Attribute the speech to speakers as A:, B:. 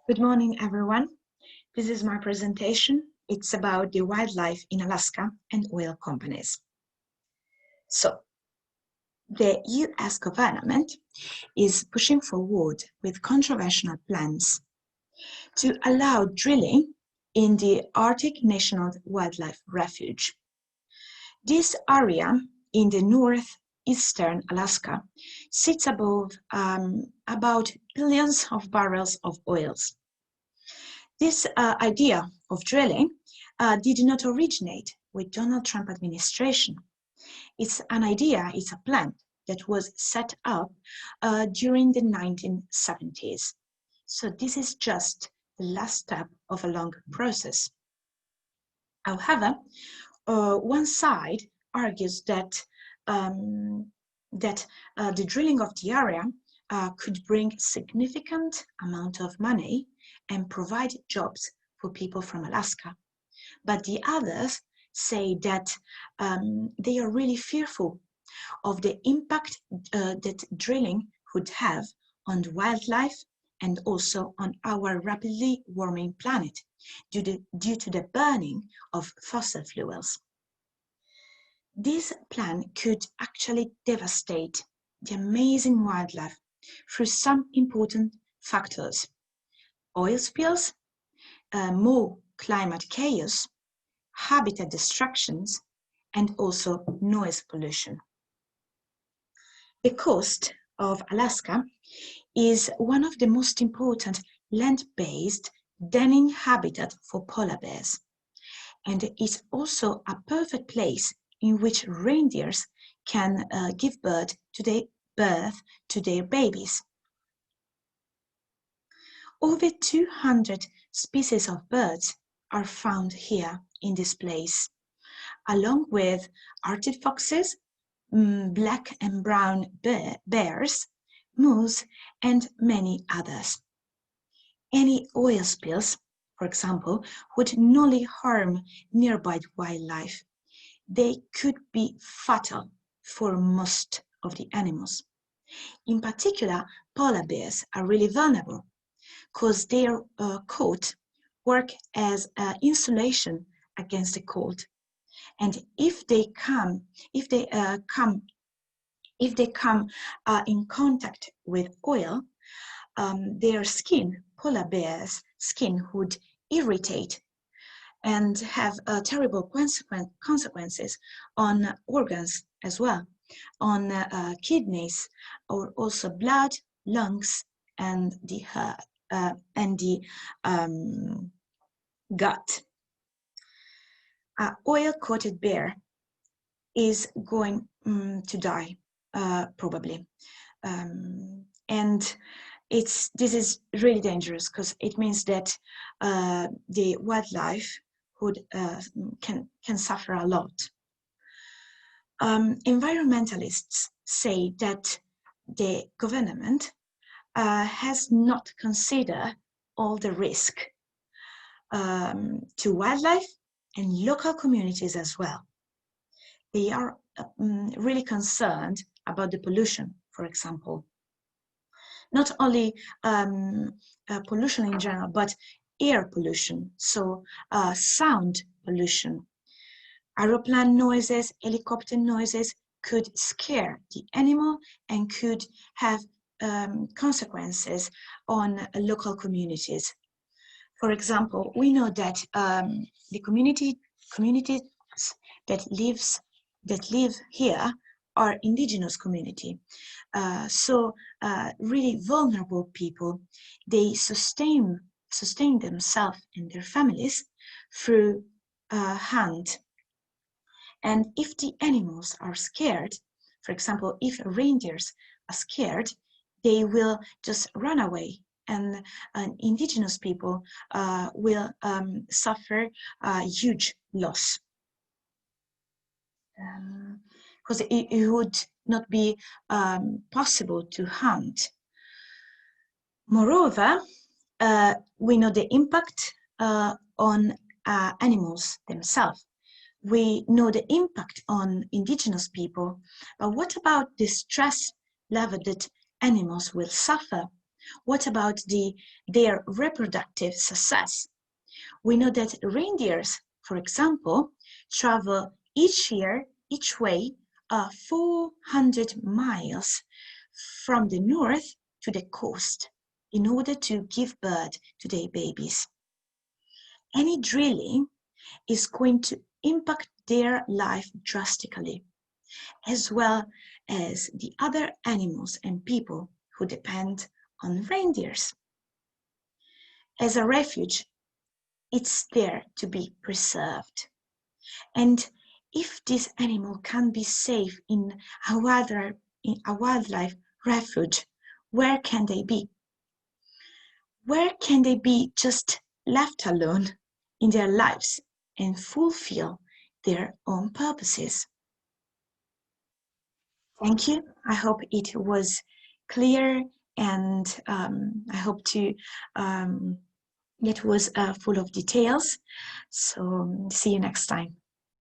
A: Good morning, everyone. This is my presentation. It's about the wildlife in Alaska and oil companies. So, the US government is pushing forward with controversial plans to allow drilling in the Arctic National Wildlife Refuge. This area in the northeastern Alaska sits above about billions of barrels of oils. This idea of drilling did not originate with Donald Trump administration. It's an idea, it's a plan that was set up during the 1970s. So this is just the last step of a long process. However, one side argues that the drilling of the area could bring significant amount of money and provide jobs for people from Alaska. But the others say that they are really fearful of the impact that drilling would have on the wildlife and also on our rapidly warming planet due to the burning of fossil fuels. This plan could actually devastate the amazing wildlife through some important factors: oil spills, more climate chaos, habitat destructions, and also noise pollution. The coast of Alaska is one of the most important land-based denning habitat for polar bears, and it's also a perfect place in which reindeers can give birth to their babies. Over 200 species of birds are found here in this place, along with Arctic foxes, black and brown bears, moose, and many others. Any oil spills, for example, would not only harm nearby wildlife, they could be fatal for most of the animals. In particular, polar bears are really vulnerable because their coat work as insulation against the cold. And if they come in contact with oil, their skin, polar bears' skin, would irritate and have terrible consequences on organs as well, on kidneys, or also blood, lungs, and the gut. An oil-coated bear is going to die, probably. And this is really dangerous because it means that the wildlife can suffer a lot. Environmentalists say that the government has not considered all the risk to wildlife and local communities as well. They are really concerned about the pollution, for example. Not only pollution in general, but air pollution, so sound pollution. Aeroplane noises, helicopter noises could scare the animal and could have consequences on local communities. For example, we know that the communities that live here are indigenous community. So really vulnerable people, they sustain themselves and their families through hunt. And if the animals are scared, for example, if reindeers are scared, they will just run away, and indigenous people will suffer huge loss. Because it would not be possible to hunt. Moreover, we know the impact on animals themselves. We know the impact on indigenous people, but what about the stress level that animals will suffer What about their reproductive success? We know that reindeers, for example, travel each year, each way, 400 miles from the north to the coast in order to give birth to their babies. Any drilling is going to impact their life drastically, as well as the other animals and people who depend on reindeers. As a refuge, it's there to be preserved. And if this animal can be safe in a wildlife refuge, where can they be? Where can they be just left alone in their lives and fulfill their own purposes? Thank you. I hope it was clear, and I hope it was full of details. So see you next time.